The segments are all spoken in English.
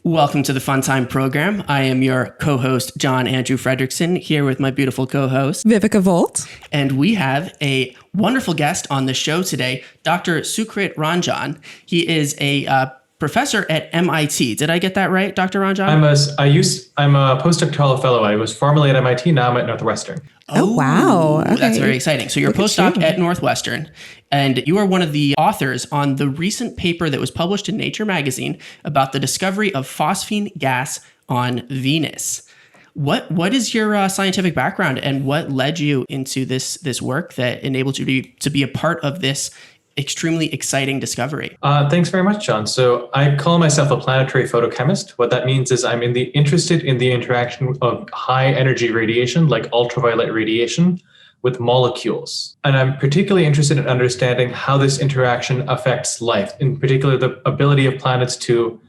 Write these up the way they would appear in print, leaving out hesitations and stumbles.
Welcome to the Fun Time program. I am your co-host, John Andrew Fredrickson, here with my beautiful co-host, Vivica Volt. And we have a wonderful guest on the show today, Dr. Sukrit Ranjan. He is a professor at MIT. Did I get that right, Dr. Ranjan? I'm a postdoctoral fellow. I was formerly at MIT, now I'm at Northwestern. Oh, wow. Okay. That's very exciting. So you're a postdoc at Northwestern, and you are one of the authors on the recent paper that was published in Nature magazine about the discovery of phosphine gas on Venus. What is your scientific background, and what led you into this work that enabled you to be a part of this extremely exciting discovery? Thanks very much, John. So I call myself a planetary photochemist. What that means is I'm interested in the interaction of high energy radiation, like ultraviolet radiation, with molecules. And I'm particularly interested in understanding how this interaction affects life, in particular the ability of planets to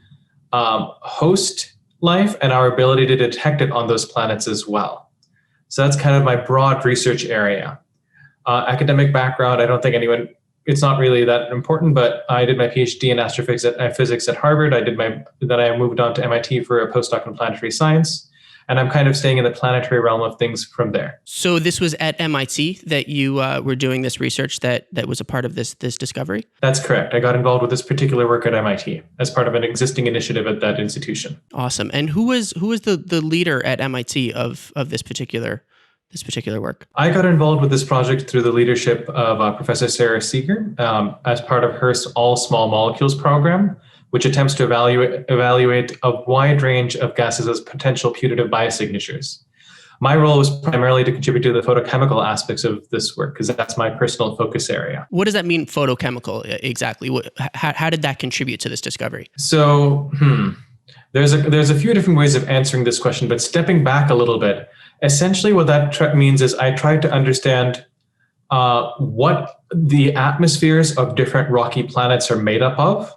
host life and our ability to detect it on those planets as well. So that's kind of my broad research area. Academic background, I don't think it's not really that important, but I did my PhD in astrophysics at Harvard. Then I moved on to MIT for a postdoc in planetary science, and I'm kind of staying in the planetary realm of things from there. So this was at MIT that you were doing this research that was a part of this discovery? That's correct. I got involved with this particular work at MIT as part of an existing initiative at that institution. Awesome. And who was the leader at MIT of this particular work? I got involved with this project through the leadership of Professor Sara Seager as part of her All Small Molecules program, which attempts to evaluate a wide range of gases as potential putative biosignatures. My role was primarily to contribute to the photochemical aspects of this work, because that's my personal focus area. What does that mean, photochemical, exactly? How did that contribute to this discovery? So, there's a few different ways of answering this question, but stepping back a little bit, essentially what that means is I tried to understand what the atmospheres of different rocky planets are made up of,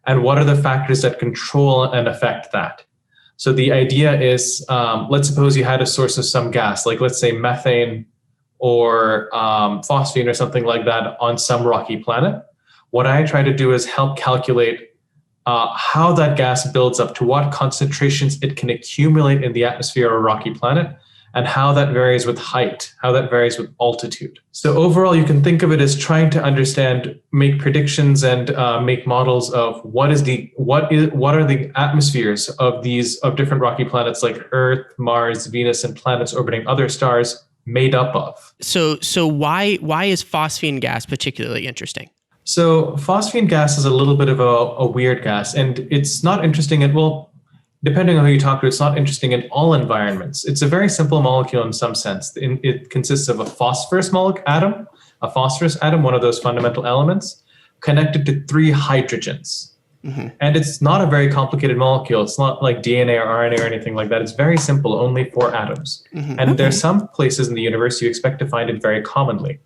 and what are the factors that control and affect that. So the idea is, let's suppose you had a source of some gas, like let's say methane or phosphine or something like that on some rocky planet. What I try to do is help calculate how that gas builds up, to what concentrations it can accumulate in the atmosphere of a rocky planet, and how that varies with height, how that varies with altitude. So overall, you can think of it as trying to understand, make predictions, and make models of what are the atmospheres of different rocky planets like Earth, Mars, Venus, and planets orbiting other stars made up of. So why is phosphine gas particularly interesting? So phosphine gas is a little bit of a weird gas, and it's not interesting depending on who you talk to, it's not interesting in all environments. It's a very simple molecule in some sense. It consists of a phosphorus atom, one of those fundamental elements, connected to 3 hydrogens. Mm-hmm. And it's not a very complicated molecule. It's not like DNA or RNA or anything like that. It's very simple, only 4 atoms. Mm-hmm. And there's some places in the universe you expect to find it very commonly.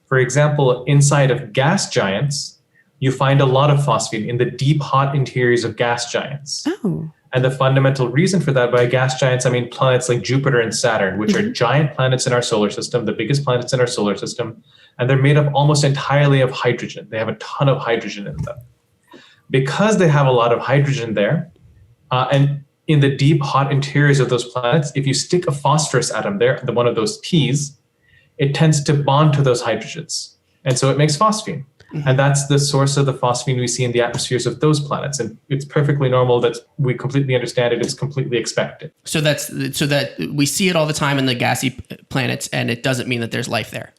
For example, inside of gas giants, you find a lot of phosphine in the deep, hot interiors of gas giants. Oh. And the fundamental reason for that, by gas giants, I mean planets like Jupiter and Saturn, which are giant planets in our solar system, the biggest planets in our solar system, and they're made up almost entirely of hydrogen. They have a ton of hydrogen in them. Because they have a lot of hydrogen there, and in the deep, hot interiors of those planets, if you stick a phosphorus atom there, one of those P's, it tends to bond to those hydrogens. And so it makes phosphine. Mm-hmm. And that's the source of the phosphine we see in the atmospheres of those planets. And it's perfectly normal that we completely understand it. It's completely expected. So that we see it all the time in the gassy planets, and it doesn't mean that there's life there.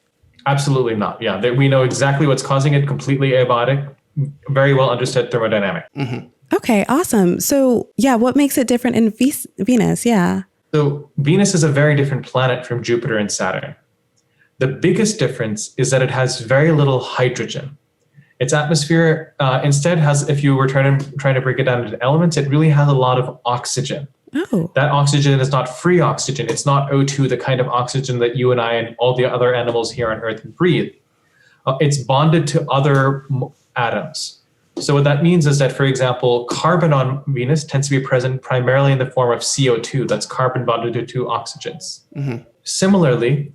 Absolutely not. Yeah, we know exactly what's causing it, completely abiotic, very well understood thermodynamic. Mm-hmm. Okay, awesome. So what makes it different in Venus? Yeah. So Venus is a very different planet from Jupiter and Saturn. The biggest difference is that it has very little hydrogen. Its atmosphere instead has, if you were trying to break it down into elements, it really has a lot of oxygen. Oh. That oxygen is not free oxygen. It's not O2, the kind of oxygen that you and I and all the other animals here on Earth breathe. It's bonded to other atoms. So what that means is that, for example, carbon on Venus tends to be present primarily in the form of CO2. That's carbon bonded to 2 oxygens. Mm-hmm. Similarly,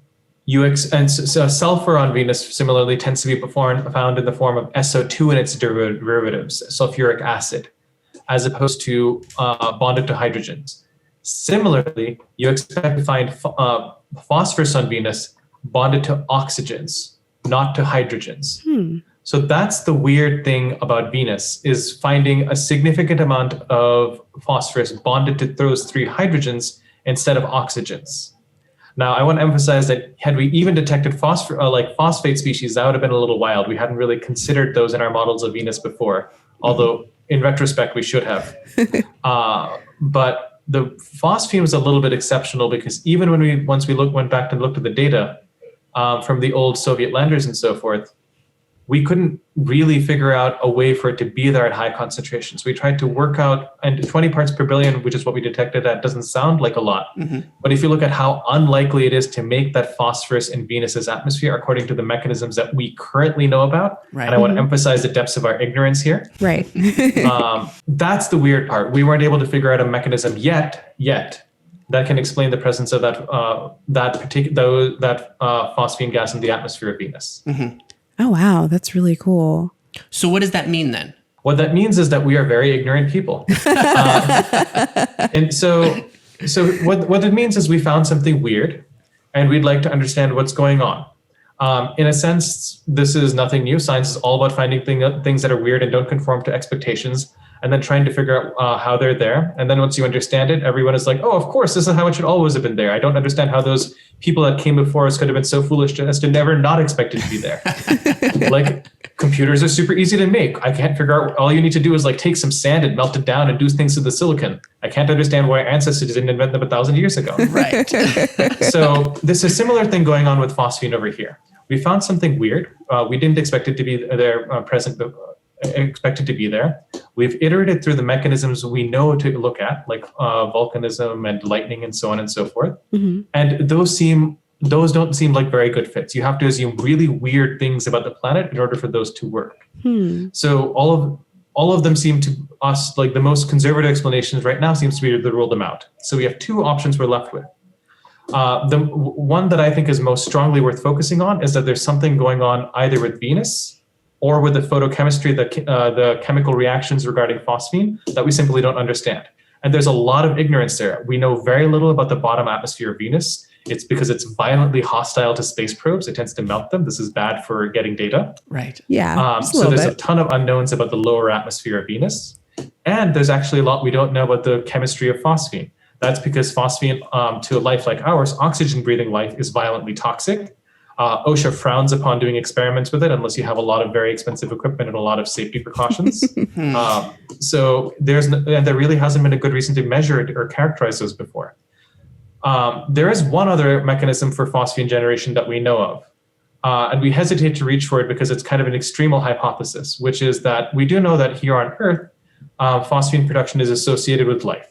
sulfur on Venus similarly tends to be found in the form of SO2 and its derivatives, sulfuric acid. as opposed to bonded to hydrogens. Similarly, you expect to find phosphorus on Venus bonded to oxygens, not to hydrogens. So that's the weird thing about Venus, is finding a significant amount of phosphorus bonded to those 3 hydrogens instead of oxygens. Now, I want to emphasize that had we even detected phosphate species, that would have been a little wild. We hadn't really considered those in our models of Venus before, although in retrospect, we should have. But the phosphine was a little bit exceptional because even when once we went back and looked at the data from the old Soviet landers and so forth, we couldn't really figure out a way for it to be there at high concentrations. We tried to work out, and 20 parts per billion, which is what we detected at, doesn't sound like a lot. But if you look at how unlikely it is to make that phosphorus in Venus's atmosphere according to the mechanisms that we currently know about, and I want to emphasize the depths of our ignorance here. Right. That's the weird part. We weren't able to figure out a mechanism yet that can explain the presence of that phosphine gas in the atmosphere of Venus. Oh, wow. That's really cool. So what does that mean then? What that means is that we are very ignorant people. And so what it means is we found something weird and we'd like to understand what's going on. In a sense, this is nothing new. Science is all about finding things that are weird and don't conform to expectations, and then trying to figure out how they're there. And then once you understand it, everyone is like, oh, of course, this is how it should always have been there. I don't understand how those people that came before us could have been so foolish as to never not expect it to be there. Like, computers are super easy to make. I can't figure out, all you need to do is like take some sand and melt it down and do things to the silicon. I can't understand why our ancestors didn't invent them 1,000 years ago. Right. So there's a similar thing going on with phosphine over here. We found something weird. We didn't expect it to be there expected to be there. We've iterated through the mechanisms we know to look at, like volcanism and lightning and so on and so forth. And those don't seem like very good fits. You have to assume really weird things about the planet in order for those to work. So all of them seem to us like the most conservative explanations right now seems to be to rule them out. So we have 2 options we're left with. The one that I think is most strongly worth focusing on is that there's something going on either with Venus or with the photochemistry, the chemical reactions regarding phosphine that we simply don't understand. And there's a lot of ignorance there. We know very little about the bottom atmosphere of Venus. It's because it's violently hostile to space probes. It tends to melt them. This is bad for getting data. Right. Yeah. So there's a ton of unknowns about the lower atmosphere of Venus. And there's actually a lot we don't know about the chemistry of phosphine. That's because phosphine, to a life like ours, oxygen-breathing life, is violently toxic. OSHA frowns upon doing experiments with it unless you have a lot of very expensive equipment and a lot of safety precautions. So there really hasn't been a good reason to measure it or characterize those before. There is one other mechanism for phosphine generation that we know of. And we hesitate to reach for it because it's kind of an extremal hypothesis, which is that we do know that here on Earth, phosphine production is associated with life.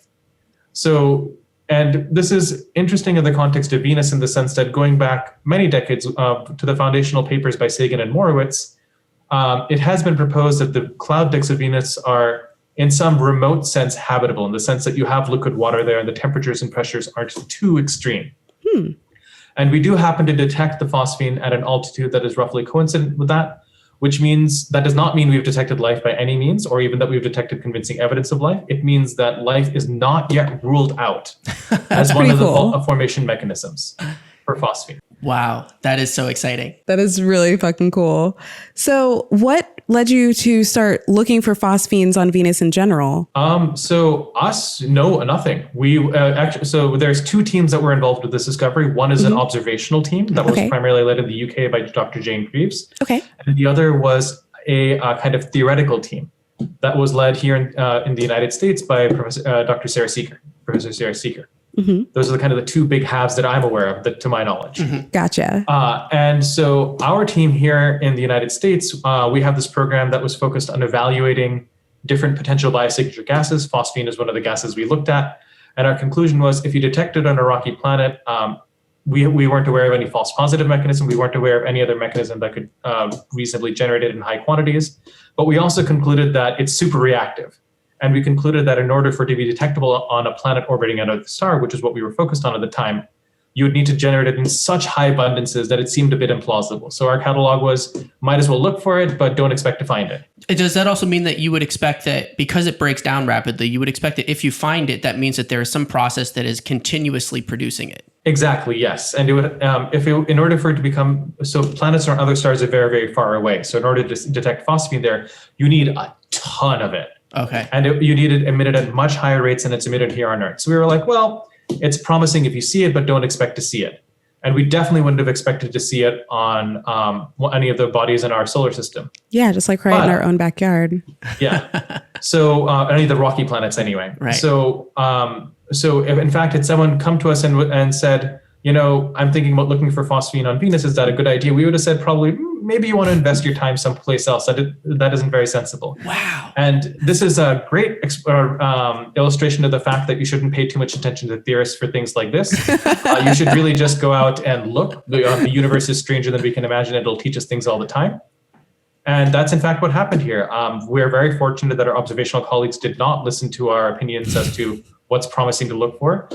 And this is interesting in the context of Venus in the sense that going back many decades to the foundational papers by Sagan and Morowitz, it has been proposed that the cloud decks of Venus are in some remote sense habitable, in the sense that you have liquid water there and the temperatures and pressures aren't too extreme. And we do happen to detect the phosphine at an altitude that is roughly coincident with that, which means that does not mean we've detected life by any means, or even that we've detected convincing evidence of life. It means that life is not yet ruled out as one of the formation mechanisms for phosphine. Wow, that is so exciting. That is really fucking cool. So what led you to start looking for phosphines on Venus in general? So us, no, nothing. We so there's 2 teams that were involved with this discovery. One is an observational team that was primarily led in the UK by Dr. Jane Greaves. And the other was a kind of theoretical team that was led here in the United States by Dr. Sara Seager, Professor Sara Seager. Those are the kind of the 2 big halves that I'm aware of, to my knowledge. Gotcha. And so our team here in the United States, we have this program that was focused on evaluating different potential biosignature gases. Phosphine is one of the gases we looked at. And our conclusion was if you detect it on a rocky planet, we weren't aware of any false positive mechanism. We weren't aware of any other mechanism that could reasonably generate it in high quantities. But we also concluded that it's super reactive. And we concluded that in order for it to be detectable on a planet orbiting out of the star, which is what we were focused on at the time, you would need to generate it in such high abundances that it seemed a bit implausible. So our catalog was, might as well look for it, but don't expect to find it. Does that also mean that you would expect that because it breaks down rapidly, you would expect that if you find it, that means that there is some process that is continuously producing it? Exactly, yes. And it would, in order for it to become, so planets or other stars are very, very far away. So in order to detect phosphine there, you need a ton of it. Okay. And you need it emitted at much higher rates than it's emitted here on Earth. So we were like, well, it's promising if you see it, but don't expect to see it. And we definitely wouldn't have expected to see it on any of the bodies in our solar system. Yeah, just like in our own backyard. Yeah. So any of the rocky planets anyway. Right. So if in fact had someone come to us and said, I'm thinking about looking for phosphine on Venus, is that a good idea? We would have said probably, maybe you want to invest your time someplace else. That isn't very sensible. Wow. And this is a great illustration of the fact that you shouldn't pay too much attention to theorists for things like this. You should really just go out and look. The universe is stranger than we can imagine. It'll teach us things all the time. And that's in fact what happened here. We're very fortunate that our observational colleagues did not listen to our opinions as to what's promising to look for.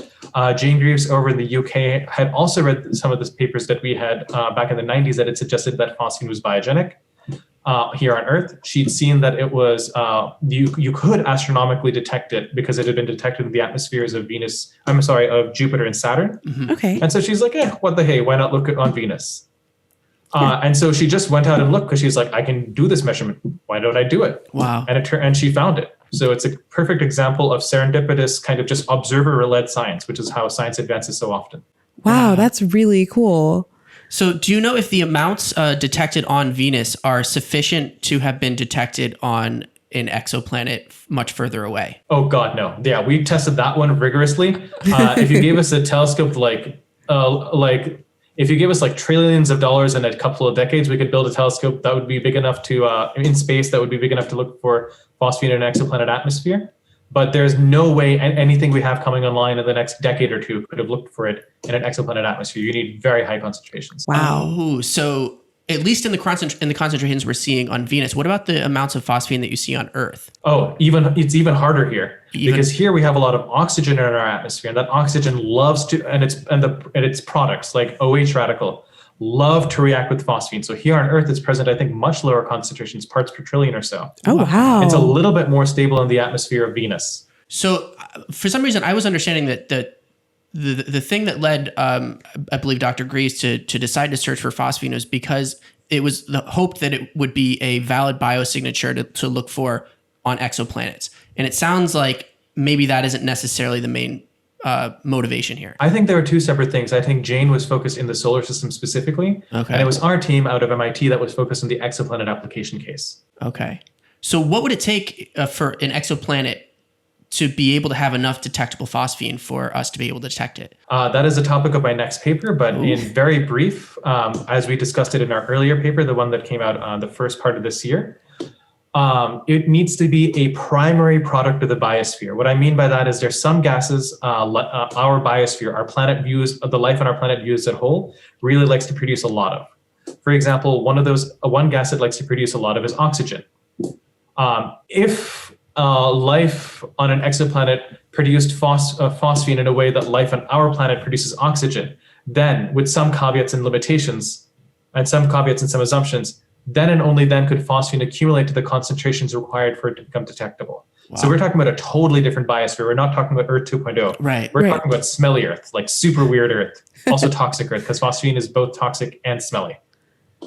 Jane Greaves over in the UK had also read some of the papers that we had back in the 90s that had suggested that phosphine was biogenic here on Earth. She'd seen that it was, you could astronomically detect it because it had been detected in the atmospheres of of Jupiter and Saturn. Mm-hmm. Okay. And so she's like, what the hey, why not look on Venus? And so she just went out and looked because she's like, I can do this measurement. Why don't I do it? Wow. And she found it. So it's a perfect example of serendipitous kind of just observer-led science, which is how science advances so often. Wow, that's really cool. So do you know if the amounts detected on Venus are sufficient to have been detected on an exoplanet much further away? Oh, God, no. Yeah, we tested that one rigorously. If you gave us a telescope if you give us like trillions of dollars in a couple of decades, we could build a telescope that would be big enough in space, that would be big enough to look for phosphine in an exoplanet atmosphere. But there's no way anything we have coming online in the next decade or two could have looked for it in an exoplanet atmosphere. You need very high concentrations. Wow. Oh, so at least in the concentrations we're seeing on Venus, what about the amounts of phosphine that you see on Earth? Oh, it's even harder here because here we have a lot of oxygen in our atmosphere, and that oxygen loves to, and its products like OH radical love to react with phosphine. So here on Earth, it's present, I think, much lower concentrations, parts per trillion or so. Oh, wow. It's a little bit more stable in the atmosphere of Venus. So for some reason, I was understanding that the thing that led, I believe, Dr. Greaves to decide to search for phosphine was because it was the hope that it would be a valid biosignature to look for on exoplanets. And it sounds like maybe that isn't necessarily the main motivation here. I think there are two separate things. I think Jane was focused in the solar system specifically, and it was our team out of MIT that was focused on the exoplanet application case. Okay. So what would it take for an exoplanet to be able to have enough detectable phosphine for us to be able to detect it? That is the topic of my next paper, but in very brief, as we discussed it in our earlier paper, the one that came out on the first part of this year, it needs to be a primary product of the biosphere. What I mean by that is there's some gases, our biosphere, our planet views, the life on our planet views as a whole, really likes to produce a lot of. For example, one gas it likes to produce a lot of is oxygen. If life on an exoplanet produced phosphine in a way that life on our planet produces oxygen, then with some caveats and limitations, and some caveats and some assumptions, then and only then could phosphine accumulate to the concentrations required for it to become detectable. Wow. So we're talking about a totally different biosphere. We're not talking about Earth 2.0. Right. We're talking about smelly Earth, like super weird Earth, also toxic Earth, because phosphine is both toxic and smelly.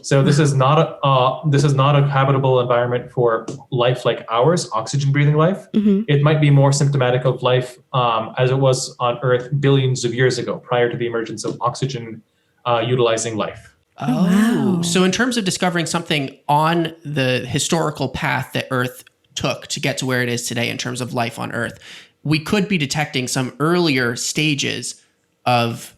So this is not a habitable environment for life like ours, oxygen-breathing life. Mm-hmm. It might be more symptomatic of life as it was on Earth billions of years ago, prior to the emergence of oxygen-utilizing life. Oh, wow. So in terms of discovering something on the historical path that Earth took to get to where it is today in terms of life on Earth, we could be detecting some earlier stages of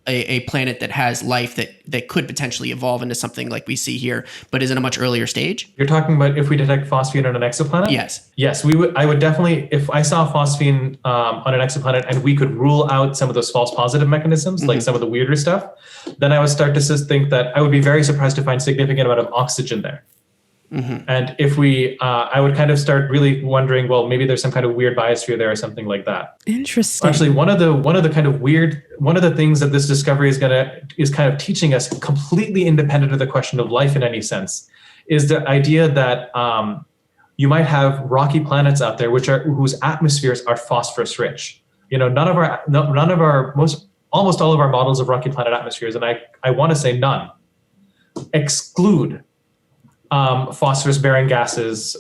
a planet that has life that could potentially evolve into something like we see here, but is in a much earlier stage. You're talking about if we detect phosphine on an exoplanet? Yes. Yes, I would definitely, if I saw phosphine on an exoplanet and we could rule out some of those false positive mechanisms, like some of the weirder stuff, then I would start to think that I would be very surprised to find significant amount of oxygen there. And if I would kind of start really wondering, well, maybe there's some kind of weird biosphere there or something like that. Interesting. Actually, one of the things that this discovery is kind of teaching us, completely independent of the question of life in any sense, is the idea that you might have rocky planets out there whose atmospheres are phosphorus rich. Almost all of our models of rocky planet atmospheres, and I want to say none, exclude phosphorus-bearing gases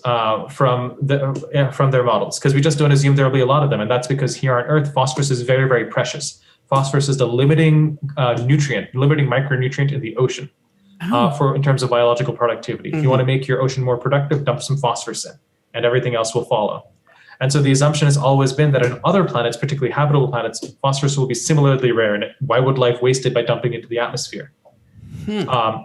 from their models, because we just don't assume there will be a lot of them, and that's because here on Earth, phosphorus is very, very precious. Phosphorus is the limiting micronutrient in the ocean in terms of biological productivity. If you want to make your ocean more productive, dump some phosphorus in, and everything else will follow. And so the assumption has always been that on other planets, particularly habitable planets, phosphorus will be similarly rare, and why would life waste it by dumping it into the atmosphere? How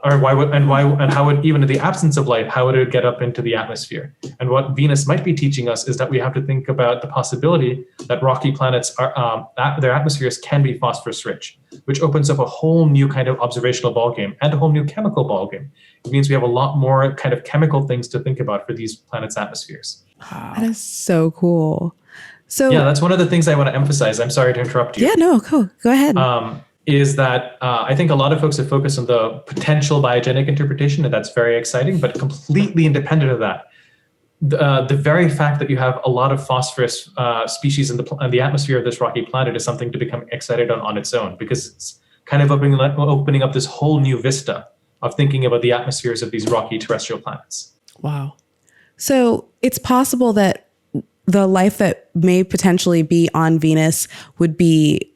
would, even in the absence of life, how would it get up into the atmosphere? And what Venus might be teaching us is that we have to think about the possibility that rocky planets their atmospheres can be phosphorus rich, which opens up a whole new kind of observational ballgame and a whole new chemical ballgame. It means we have a lot more kind of chemical things to think about for these planets' atmospheres. Wow. That is so cool. So yeah, that's one of the things I want to emphasize. I'm sorry to interrupt you. Yeah, no, cool. Go ahead. Is that I think a lot of folks have focused on the potential biogenic interpretation, and that's very exciting, but completely independent of that, the very fact that you have a lot of phosphorus species in the atmosphere of this rocky planet is something to become excited on its own, because it's kind of opening up this whole new vista of thinking about the atmospheres of these rocky terrestrial planets. Wow. So it's possible that the life that may potentially be on Venus would be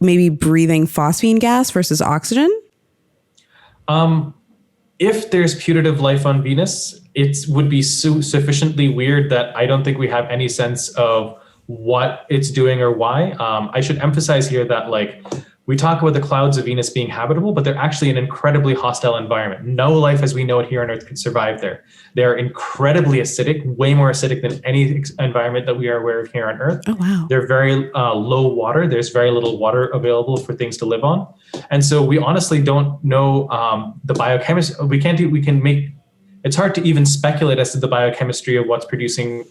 maybe breathing phosphine gas versus oxygen? If there's putative life on Venus, it would be sufficiently weird that I don't think we have any sense of what it's doing or why. I should emphasize here that we talk about the clouds of Venus being habitable, but they're actually an incredibly hostile environment. No life as we know it here on Earth could survive there. They're incredibly acidic, way more acidic than any environment that we are aware of here on Earth. Oh, wow. They're very low water. There's very little water available for things to live on. And so we honestly don't know the biochemistry. It's hard to even speculate as to the biochemistry of what's producing,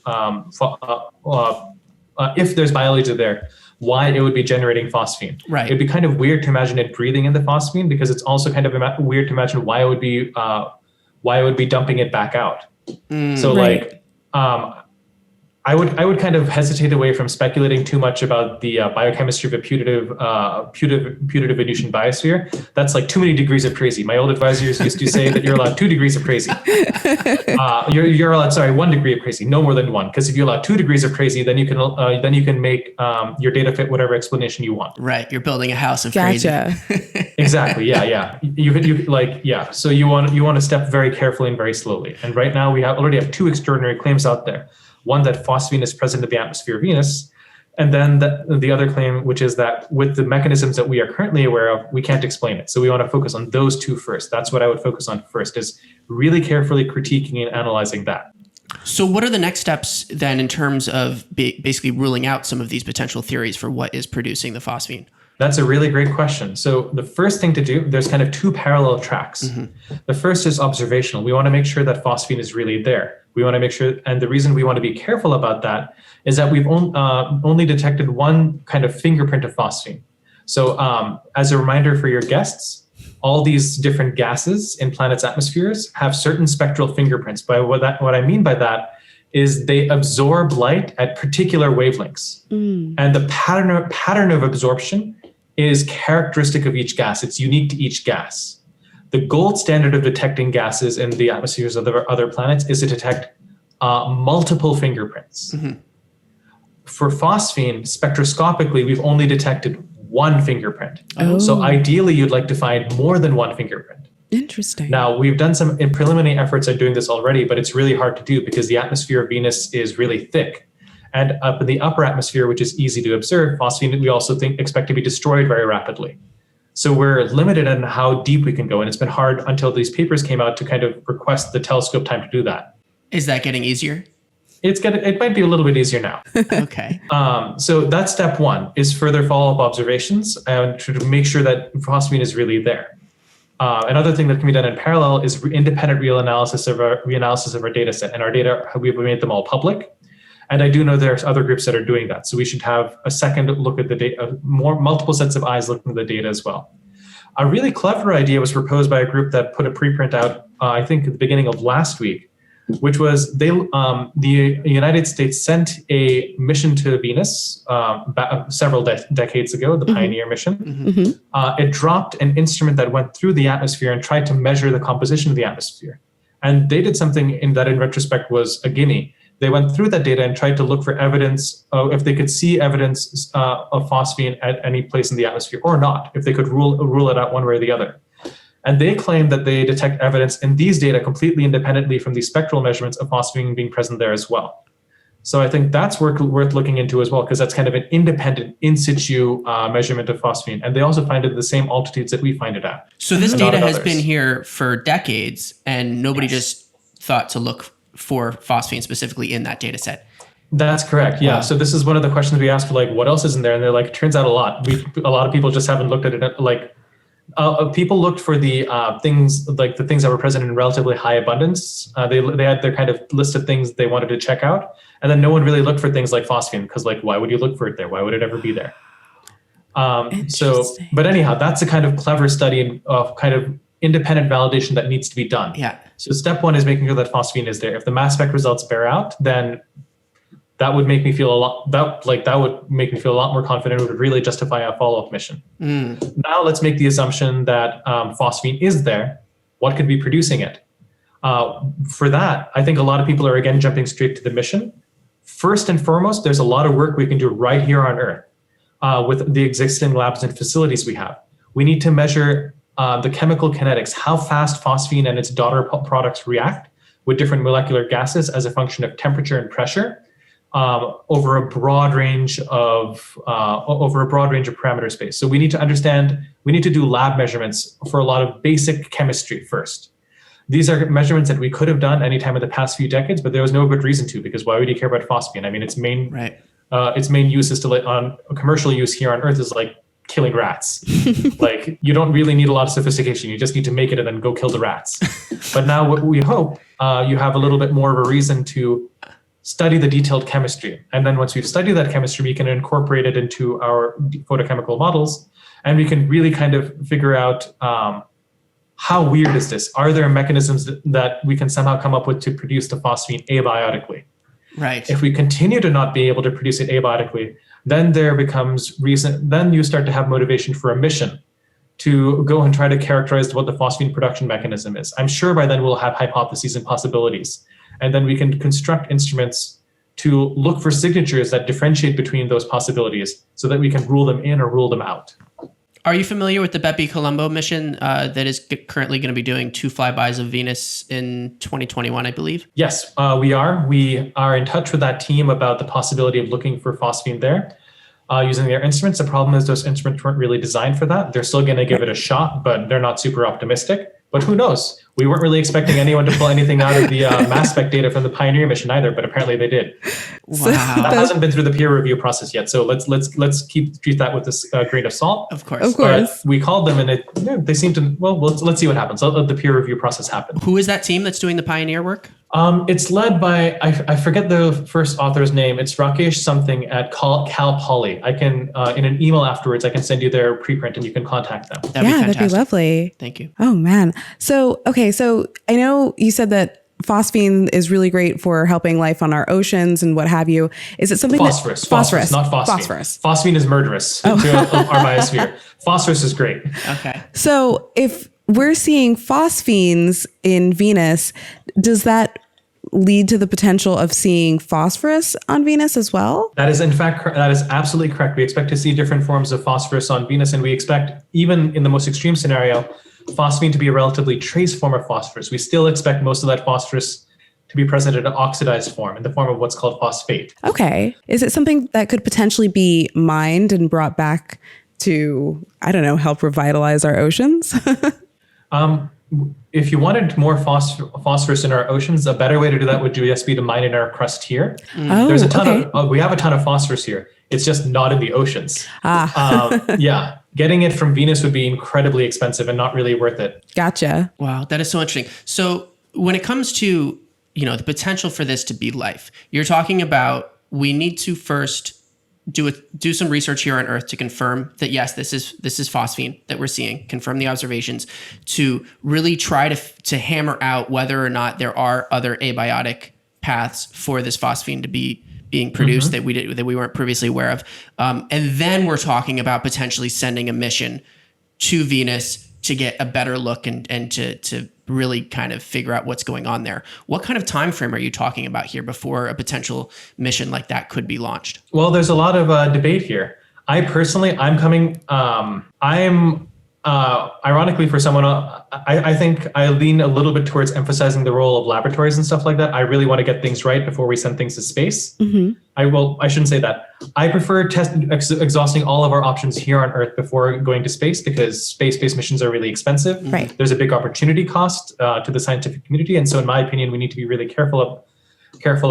if there's biology there, why it would be generating phosphine. Right. It'd be kind of weird to imagine it breathing in the phosphine, because it's also kind of weird to imagine why it would be dumping it back out. So right. I would kind of hesitate away from speculating too much about the biochemistry of a putative Venusian biosphere. That's like too many degrees of crazy. My old advisors used to say that you're allowed 2 degrees of crazy. You're allowed 1 degree of crazy, no more than 1. Because if you allow 2 degrees of crazy, then you can make your data fit whatever explanation you want. Right, you're building a house of Gotcha. crazy. Exactly. Yeah. So you want to step very carefully and very slowly. And right now we already have 2 extraordinary claims out there. One, that phosphine is present in the atmosphere of Venus, and then the other claim, which is that with the mechanisms that we are currently aware of, we can't explain it. So we want to focus on those 2 first. That's what I would focus on first, is really carefully critiquing and analyzing that. So what are the next steps then in terms of basically ruling out some of these potential theories for what is producing the phosphine? That's a really great question. So the first thing to do, there's kind of 2 parallel tracks. Mm-hmm. The first is observational. We want to make sure that phosphine is really there. We want to make sure, and the reason we want to be careful about that is that we've only detected 1 kind of fingerprint of phosphine. So as a reminder for your guests, all these different gases in planets' atmospheres have certain spectral fingerprints. But what I mean by that is they absorb light at particular wavelengths. And the pattern of absorption is characteristic of each gas. It's unique to each gas. The gold standard of detecting gases in the atmospheres of the other planets is to detect multiple fingerprints. Mm-hmm. For phosphine, spectroscopically, we've only detected 1 fingerprint. Oh. So ideally, you'd like to find more than 1 fingerprint. Interesting. Now, we've done some preliminary efforts at doing this already, but it's really hard to do because the atmosphere of Venus is really thick. And up in the upper atmosphere, which is easy to observe, phosphine we also expect to be destroyed very rapidly. So we're limited on how deep we can go. And it's been hard until these papers came out to kind of request the telescope time to do that. Is that getting easier? It might be a little bit easier now. Okay. So that's step 1, is further follow-up observations and to make sure that phosphine is really there. Another thing that can be done in parallel is independent reanalysis of our data set. And our data, we've made them all public. And I do know there's other groups that are doing that. So we should have a second look at the data, multiple sets of eyes looking at the data as well. A really clever idea was proposed by a group that put a preprint out, I think at the beginning of last week, which was the United States sent a mission to Venus several decades ago, the Pioneer mission. It dropped an instrument that went through the atmosphere and tried to measure the composition of the atmosphere. And they did something in retrospect was a gimme. They went through that data and tried to look for evidence, if they could see evidence of phosphine at any place in the atmosphere or not, if they could rule it out one way or the other. And they claim that they detect evidence in these data completely independently from the spectral measurements of phosphine being present there as well. So I think that's worth looking into as well, because that's kind of an independent in situ measurement of phosphine. And they also find it at the same altitudes that we find it at. So this data has been here for decades, and nobody just thought to look for phosphine specifically in that data set. That's correct. Yeah. Wow. So this is one of the questions we asked for, like, what else is in there? And they're like, it turns out a lot. A lot of people just haven't looked at it. Like, people looked for the things that were present in relatively high abundance. They had their kind of list of things they wanted to check out. And then no one really looked for things like phosphine, because, like, why would you look for it there? Why would it ever be there? But anyhow, that's a kind of clever study of kind of independent validation that needs to be done. Yeah. So step one is making sure that phosphine is there. If the mass spec results bear out, then that would make me feel a lot more confident. It would really justify a follow-up mission. Now let's make the assumption that phosphine is there. What could be producing it? For that, I think a lot of people are again jumping straight to the mission. First and foremost, there's a lot of work we can do right here on Earth with the existing labs and facilities we have. We need to measure the chemical kinetics, how fast phosphine and its daughter products react with different molecular gases as a function of temperature and pressure over a broad range of parameter space. So we need to do lab measurements for a lot of basic chemistry first. These are measurements that we could have done anytime in the past few decades, but there was no good reason to, because why would you care about phosphine? I mean, its main use is on commercial use here on Earth is like killing rats. Like, you don't really need a lot of sophistication. You just need to make it and then go kill the rats. But now what we hope, you have a little bit more of a reason to study the detailed chemistry. And then once we've studied that chemistry, we can incorporate it into our photochemical models. And we can really kind of figure out how weird is this? Are there mechanisms that we can somehow come up with to produce the phosphine abiotically? Right. If we continue to not be able to produce it abiotically, then there becomes reason. Then you start to have motivation for a mission to go and try to characterize what the phosphine production mechanism is. I'm sure by then we'll have hypotheses and possibilities, and then we can construct instruments to look for signatures that differentiate between those possibilities, so that we can rule them in or rule them out. Are you familiar with the BepiColumbo mission that is currently going to be doing 2 flybys of Venus in 2021, I believe? Yes, we are. We are in touch with that team about the possibility of looking for phosphine there using their instruments. The problem is those instruments weren't really designed for that. They're still going to give it a shot, but they're not super optimistic. But who knows? We weren't really expecting anyone to pull anything out of the mass spec data from the Pioneer mission either, but apparently they did. Wow. That hasn't been through the peer review process yet, so let's treat that with this grain of salt. Of course. But we called them, and they seem to. Well, let's see what happens. Let the peer review process happen. Who is that team that's doing the Pioneer work? It's led by, I forget the first author's name. It's Rakesh something at Cal Poly. I can, in an email afterwards, I can send you their preprint and you can contact them. That'd be lovely. Thank you. Oh man. So I know you said that phosphine is really great for helping life on our oceans and what have you. Is it something phosphorus, not phosphine. Phosphorus. Phosphine is murderous to our biosphere. Phosphorus is great. Okay. So if we're seeing phosphines in Venus, does that lead to the potential of seeing phosphorus on Venus as well? That is, in fact, that is absolutely correct. We expect to see different forms of phosphorus on Venus, and we expect, even in the most extreme scenario, phosphine to be a relatively trace form of phosphorus. We still expect most of that phosphorus to be present in an oxidized form, in the form of what's called phosphate. Okay. Is it something that could potentially be mined and brought back to, I don't know, help revitalize our oceans? If you wanted more phosphorus in our oceans, a better way to do that would just be to mine in our crust here. There's a ton of, we have a ton of phosphorus here. It's just not in the oceans. Yeah. getting it from Venus would be incredibly expensive and not really worth it. Gotcha. Wow, that is so interesting. So when it comes to, the potential for this to be life, you're talking about we need to first do some research here on Earth to confirm that yes, this is phosphine that we're seeing, confirm the observations, to really try to hammer out whether or not there are other abiotic paths for this phosphine to be being produced that we weren't previously aware of, and then we're talking about potentially sending a mission to Venus to get a better look and to really kind of figure out what's going on there. What kind of time frame are you talking about here before a potential mission like that could be launched? Well, there's a lot of debate here. I personally, ironically for someone, I think I lean a little bit towards emphasizing the role of laboratories and stuff like that. I really want to get things right before we send things to space. I shouldn't say that. I prefer exhausting all of our options here on Earth before going to space, because space-based missions are really expensive. Right. There's a big opportunity cost to the scientific community. And so in my opinion, we need to be really careful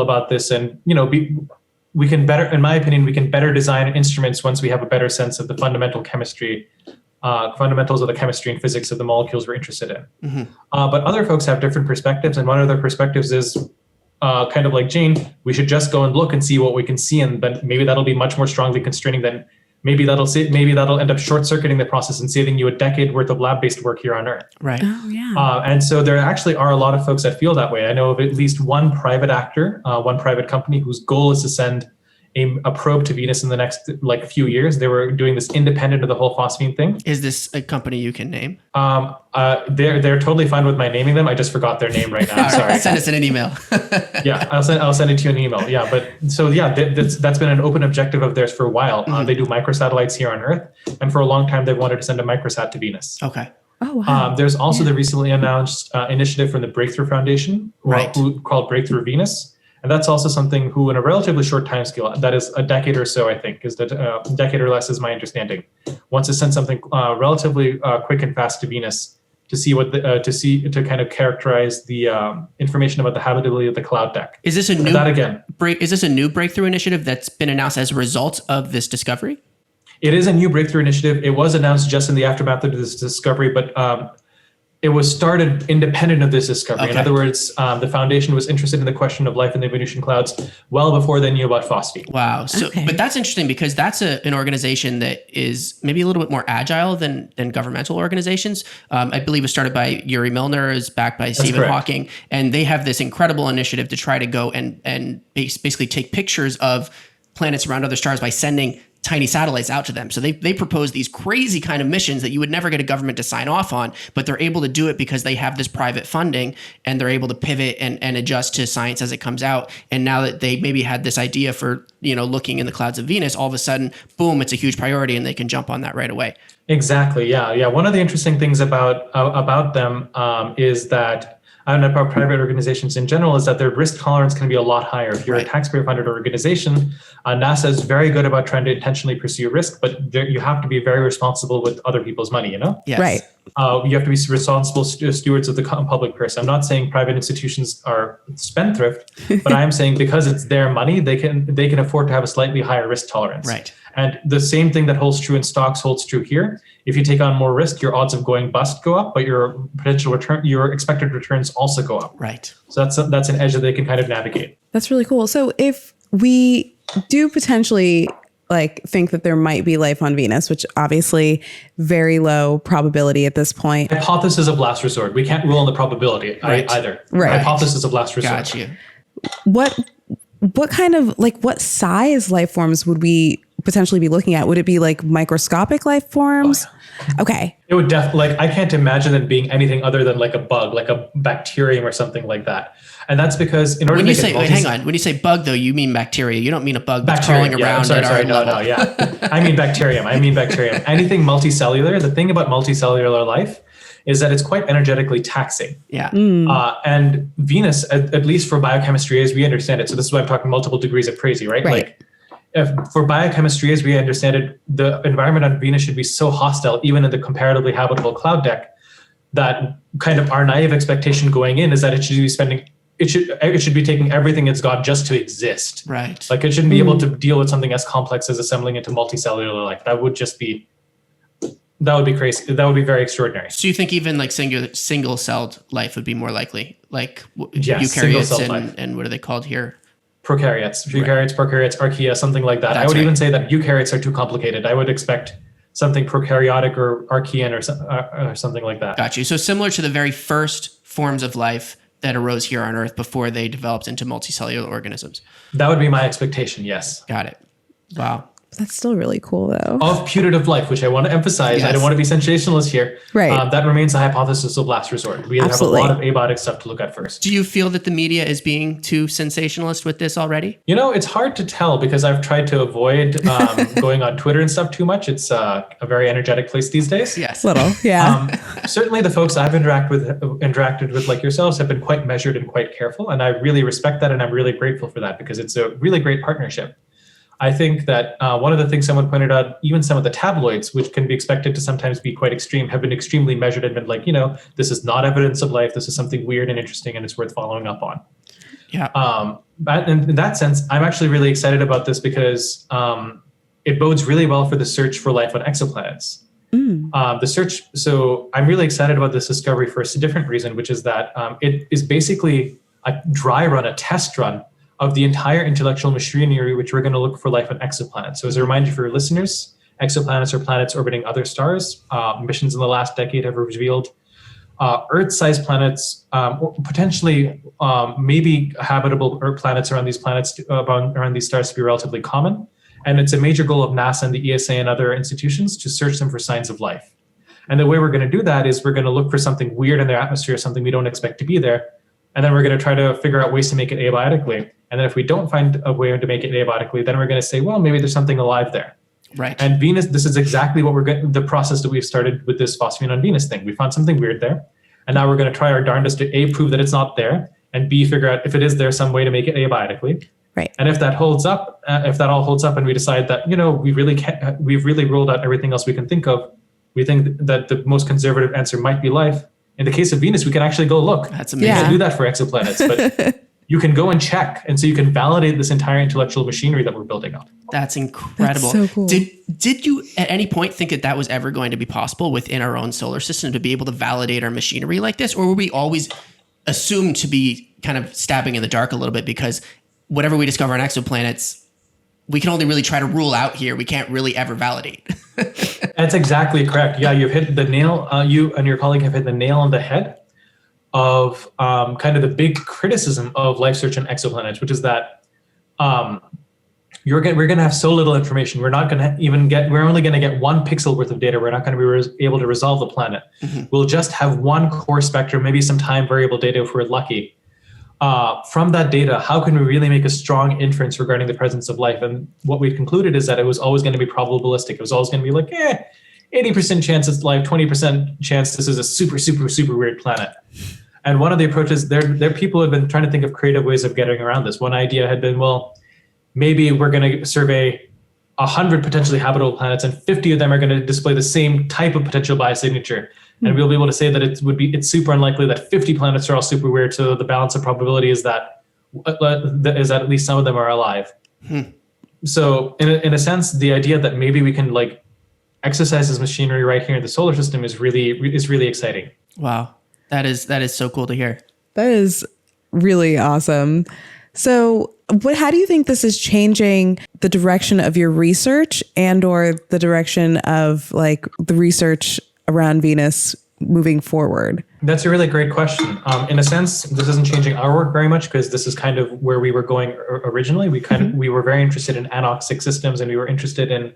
about this. And, we can better design instruments once we have a better sense of the fundamentals of the chemistry and physics of the molecules we're interested in. But other folks have different perspectives, and one of their perspectives is kind of like Jane, we should just go and look and see what we can see, and then maybe that'll be much more strongly constraining than maybe that'll end up short-circuiting the process and saving you a decade worth of lab-based work here on Earth. Right. Oh, yeah. And so there actually are a lot of folks that feel that way. I know of at least one private actor, one private company whose goal is to send a probe to Venus in the next few years. They were doing this independent of the whole phosphine thing. Is this a company you can name? They're totally fine with my naming them. I just forgot their name right now. I'm sorry. Send us an email. Yeah, I'll send it to you an email. Yeah, but so yeah, that's been an open objective of theirs for a while. They do microsatellites here on Earth, and for a long time they've wanted to send a microsat to Venus. Okay. Oh, wow. There's also the recently announced initiative from the Breakthrough Foundation, called Breakthrough Venus. And that's also something who, in a relatively short time scale, that is a decade or so, I think, is that a decade or less is my understanding, wants to send something relatively quick and fast to Venus to see to kind of characterize the information about the habitability of the cloud deck. Is this a new breakthrough initiative that's been announced as a result of this discovery? It is a new breakthrough initiative. It was announced just in the aftermath of this discovery, but it was started independent of this discovery. Okay. In other words, the foundation was interested in the question of life in the Venusian clouds well before they knew about phosphine. Wow. So, but that's interesting because that's an organization that is maybe a little bit more agile than governmental organizations. I believe it was started by Yuri Milner, is backed by Stephen Hawking, and they have this incredible initiative to try to go and basically take pictures of planets around other stars by sending tiny satellites out to them. So they propose these crazy kind of missions that you would never get a government to sign off on, but they're able to do it because they have this private funding and they're able to pivot and adjust to science as it comes out. And now that they maybe had this idea for, looking in the clouds of Venus, all of a sudden, boom, it's a huge priority and they can jump on that right away. Exactly. Yeah. One of the interesting things about them is that, and about private organizations in general, is that their risk tolerance can be a lot higher. If you're a taxpayer-funded organization, NASA is very good about trying to intentionally pursue risk, but you have to be very responsible with other people's money, Yes. Right. You have to be responsible stewards of the public purse. I'm not saying private institutions are spendthrift, but I'm saying because it's their money, they can afford to have a slightly higher risk tolerance. Right. And the same thing that holds true in stocks holds true here. If you take on more risk, your odds of going bust go up, but your potential return, your expected returns also go up. Right. So that's an edge that they can kind of navigate. That's really cool. So if we do potentially think that there might be life on Venus, which obviously very low probability at this point. Hypothesis of last resort. We can't rule on the probability either. Right. Hypothesis of last resort. Got you. What kind of what size life forms would we potentially be looking at? Would it be microscopic life forms? Oh, yeah. Okay. It would definitely, I can't imagine it being anything other than a bug, like a bacterium or something like that. And that's because in order to make hang on. When you say bug though, you mean bacteria. You don't mean a bug that's crawling around at our level. Yeah. I mean bacterium. Anything multicellular. The thing about multicellular life is that it's quite energetically taxing. Yeah. And Venus, at least for biochemistry as we understand it, so this is why I'm talking multiple degrees of crazy, right? Right. For biochemistry as we understand it, the environment on Venus should be so hostile, even in the comparatively habitable cloud deck, that kind of our naive expectation going in is that it should be taking everything it's got just to exist. Right. It shouldn't be able to deal with something as complex as assembling into multicellular life. That would just be That would be crazy. That would be very extraordinary. So you think even like single-celled life would be more likely, like Yes, eukaryotes and what are they called here? Prokaryotes, prokaryotes, archaea, something like that. I would even say that eukaryotes are too complicated. I would expect something prokaryotic or archaean or something like that. Got you. So similar to the very first forms of life that arose here on Earth before they developed into multicellular organisms. That would be my expectation, yes. Got it. Wow. That's still really cool, though. Of putative life, which I want to emphasize. Yes. I don't want to be sensationalist here. Right. That remains a hypothesis of last resort. We Absolutely. have a lot of abiotic stuff to look at first. Do you feel that the media is being too sensationalist with this already? You know, it's hard to tell because I've tried to avoid going on Twitter and stuff too much. It's a very energetic place these days. Yes. Little, yeah. Certainly the folks I've interacted with like yourselves have been quite measured and quite careful. And I really respect that. And I'm really grateful for that because it's a really great partnership. I think that one of the things someone pointed out, even some of the tabloids, which can be expected to sometimes be quite extreme, have been extremely measured and been like, this is not evidence of life. This is something weird and interesting and it's worth following up on. Yeah. But in that sense, I'm actually really excited about this because it bodes really well for the search for life on exoplanets. So I'm really excited about this discovery for a different reason, which is that it is basically a dry run, a test run of the entire intellectual machinery, which we're going to look for life on exoplanets. So as a reminder for your listeners, exoplanets are planets orbiting other stars. Missions in the last decade have revealed Earth-sized planets, or potentially maybe habitable Earth planets around these around these stars to be relatively common. And it's a major goal of NASA and the EASA and other institutions to search them for signs of life. And the way we're going to do that is we're going to look for something weird in their atmosphere, something we don't expect to be there. And then we're going to try to figure out ways to make it abiotically. And then if we don't find a way to make it abiotically, then we're going to say, well, maybe there's something alive there. Right. And Venus, this is exactly what the process that we've started with this phosphine on Venus thing. We found something weird there. And now we're going to try our darndest to A, prove that it's not there, and B, figure out if it is there, some way to make it abiotically. Right. And if that holds up, if that all holds up and we decide that, we've really ruled out everything else we can think of, we think that the most conservative answer might be life. In the case of Venus, we can actually go look. That's amazing. You can do that for exoplanets, but you can go and check. And so you can validate this entire intellectual machinery that we're building up. That's incredible. That's so cool. Did you at any point think that was ever going to be possible within our own solar system to be able to validate our machinery like this? Or were we always assumed to be kind of stabbing in the dark a little bit because whatever we discover on exoplanets, we can only really try to rule out here. We can't really ever validate. That's exactly correct. Yeah, you've hit the nail. You and your colleague have hit the nail on the head of kind of the big criticism of life search on exoplanets, which is that we're going to have so little information. We're not going to we're only going to get 1 pixel worth of data. We're not going to be able to resolve the planet. Mm-hmm. We'll just have 1 core spectrum, maybe some time variable data if we're lucky. From that data, how can we really make a strong inference regarding the presence of life? And what we've concluded is that it was always going to be probabilistic. It was always going to be like, 80% chance it's life, 20% chance this is a super, super, super weird planet. And one of the approaches, there people have been trying to think of creative ways of getting around this. One idea had been, well, maybe we're going to survey 100 potentially habitable planets and 50 of them are going to display the same type of potential biosignature. And we'll be able to say that it's super unlikely that 50 planets are all super weird. So the balance of probability is that at least some of them are alive. So in a sense, the idea that maybe we can exercise this machinery right here in the solar system is really exciting. Wow. That is so cool to hear. That is really awesome. So how do you think this is changing the direction of your research and or the direction of the research around Venus moving forward? That's a really great question. In a sense, this isn't changing our work very much because this is kind of where we were going originally. We were very interested in anoxic systems, and we were interested in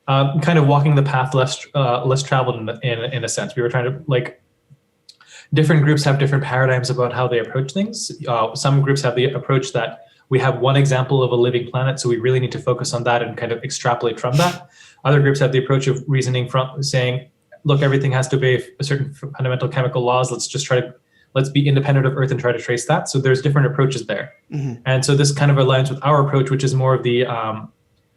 kind of walking the path less traveled in a sense. We were trying to different groups have different paradigms about how they approach things. Some groups have the approach that we have one example of a living planet, so we really need to focus on that and kind of extrapolate from that. Other groups have the approach of reasoning from saying, look, everything has to obey certain fundamental chemical laws. Let's be independent of Earth and try to trace that. So there's different approaches there. Mm-hmm. And so this kind of aligns with our approach, which is more of the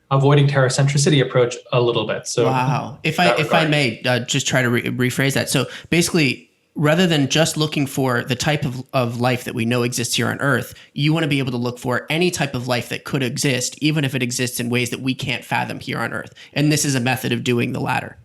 avoiding terracentricity approach a little bit. So wow. If I may just try to rephrase that. So basically, rather than just looking for the type of life that we know exists here on Earth, you want to be able to look for any type of life that could exist, even if it exists in ways that we can't fathom here on Earth. And this is a method of doing the latter.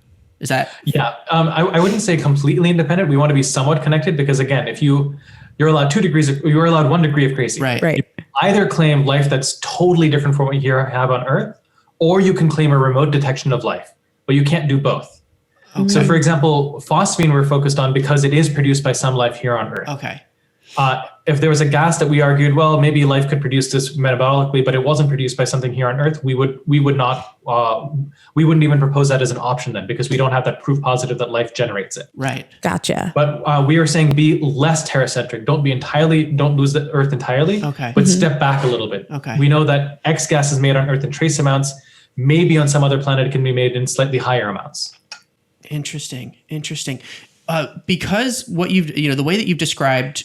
Is that? Yeah, I wouldn't say completely independent. We want to be somewhat connected because, again, if you're allowed you're allowed 1 degree of crazy. Right. Right. You either claim life that's totally different from what you have on Earth, or you can claim a remote detection of life, but you can't do both. Okay. So, for example, phosphine we're focused on because it is produced by some life here on Earth. Okay. If there was a gas that we argued, well, maybe life could produce this metabolically, but it wasn't produced by something here on Earth, we wouldn't even propose that as an option then, because we don't have that proof positive that life generates it. Right. Gotcha. But we are saying be less terracentric. Don't lose the Earth entirely. Okay. But step back a little bit. Okay. We know that X gas is made on Earth in trace amounts. Maybe on some other planet it can be made in slightly higher amounts. Interesting. Because the way that you've described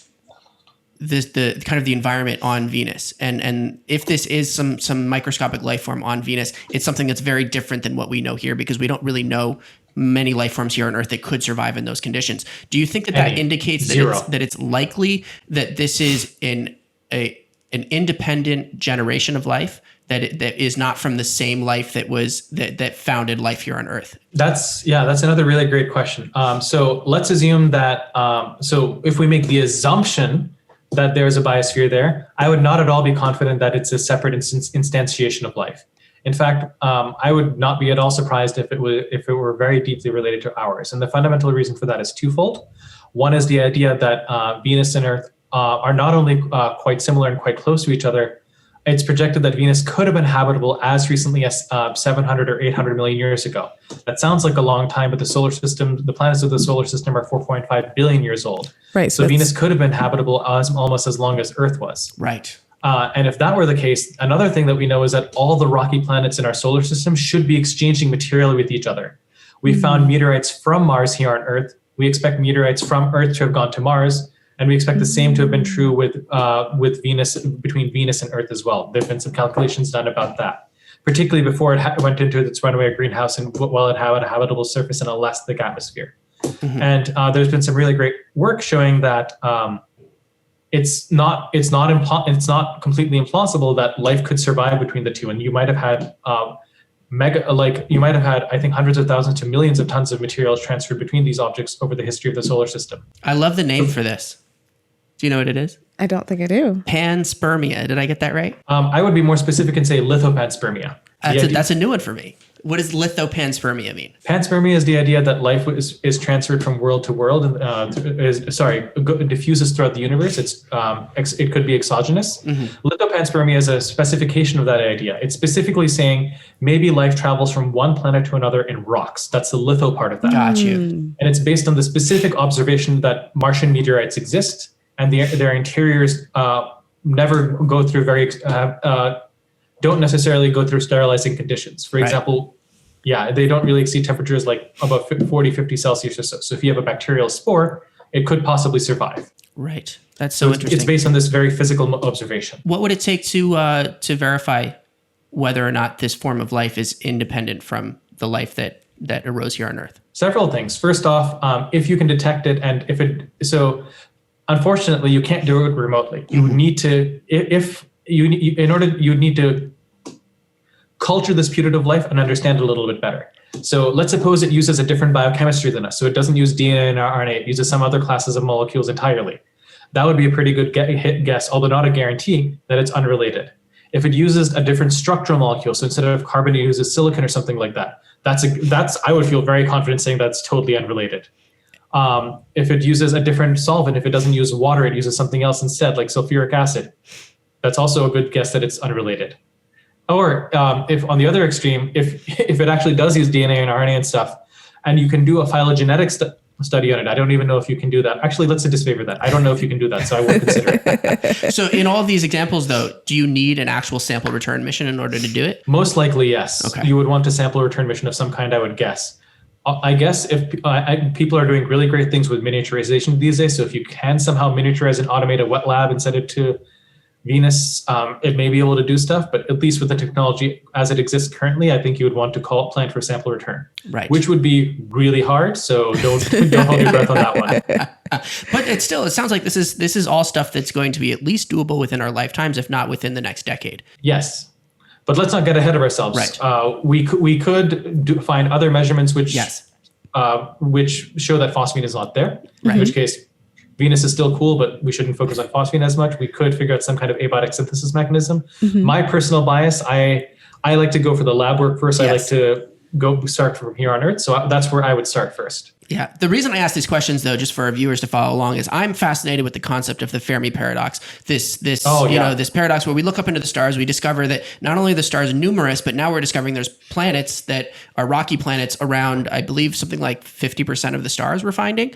the kind of the environment on Venus, and if this is some microscopic life form on Venus, it's something that's very different than what we know here because we don't really know many life forms here on Earth that could survive in those conditions. Do you think that indicates that it's likely that this is an independent generation of life that is not from the same life that founded life here on Earth? That's another really great question. So let's assume that so if we make the assumption that there's a biosphere there, I would not at all be confident that it's a separate instantiation of life. In fact, I would not be at all surprised if it were very deeply related to ours. And the fundamental reason for that is twofold. One is the idea that Venus and Earth are not only quite similar and quite close to each other. It's projected that Venus could have been habitable as recently as 700 or 800 million years ago. That sounds like a long time, but the planets of the solar system are 4.5 billion years old. Right. So Venus could have been habitable almost as long as Earth was. Right. And if that were the case, another thing that we know is that all the rocky planets in our solar system should be exchanging material with each other. We found meteorites from Mars here on Earth. We expect meteorites from Earth to have gone to Mars. And we expect the same to have been true with Venus, between Venus and Earth as well. There have been some calculations done about that, particularly before it went into its runaway greenhouse and while it had a habitable surface and a less thick atmosphere. Mm-hmm. And there's been some really great work showing that it's not completely implausible that life could survive between the two. And you might have had I think hundreds of thousands to millions of tons of materials transferred between these objects over the history of the solar system. I love the name for this. Do you know what it is? I don't think I do. Panspermia. Did I get that right? I would be more specific and say lithopanspermia. That's a new one for me. What does lithopanspermia mean? Panspermia is the idea that life is transferred from world to world and diffuses throughout the universe. It could be exogenous. Mm-hmm. Lithopanspermia is a specification of that idea. It's specifically saying maybe life travels from one planet to another in rocks. That's the litho part of that. Got you. And it's based on the specific observation that Martian meteorites exist and their interiors never go through don't necessarily go through sterilizing conditions. For example, they don't really exceed temperatures like about 40, 50 Celsius or so. So if you have a bacterial spore, it could possibly survive. Right. That's so interesting. It's based on this very physical observation. What would it take to verify whether or not this form of life is independent from the life that arose here on Earth? Several things. First off, if you can detect it, and unfortunately, you can't do it remotely. You would need to, you need to culture this putative life and understand it a little bit better. So let's suppose it uses a different biochemistry than us. So it doesn't use DNA and RNA. It uses some other classes of molecules entirely. That would be a pretty good guess, although not a guarantee that it's unrelated. If it uses a different structural molecule, so instead of carbon, it uses silicon or something like that, I would feel very confident saying that's totally unrelated. If it uses a different solvent, if it doesn't use water, it uses something else instead, like sulfuric acid. That's also a good guess that it's unrelated. Or if on the other extreme, if it actually does use DNA and RNA and stuff, and you can do a phylogenetic study on it, I don't even know if you can do that. Actually, let's disfavor that. I don't know if you can do that, so I won't consider it. So in all of these examples, though, do you need an actual sample return mission in order to do it? Most likely, yes. Okay. You would want a sample return mission of some kind, I would guess. I guess if people are doing really great things with miniaturization these days, so if you can somehow miniaturize and automate a wet lab and send it to Venus, it may be able to do stuff, but at least with the technology as it exists currently, I think you would want to plan for sample return, right? Which would be really hard. So don't hold your breath on that one. But it sounds like this is all stuff that's going to be at least doable within our lifetimes, if not within the next decade. Yes, but let's not get ahead of ourselves. Right. We could find other measurements which which show that phosphine is not there. Right. In which case, Venus is still cool, but we shouldn't focus on phosphine as much. We could figure out some kind of abiotic synthesis mechanism. My personal bias, I like to go for the lab work first. Yes. I like to start from here on Earth. So that's where I would start first. Yeah. The reason I ask these questions, though, just for our viewers to follow along, is I'm fascinated with the concept of the Fermi Paradox. This paradox where we look up into the stars, we discover that not only are the stars numerous, but now we're discovering there's planets that are rocky planets around, I believe, something like 50% of the stars we're finding.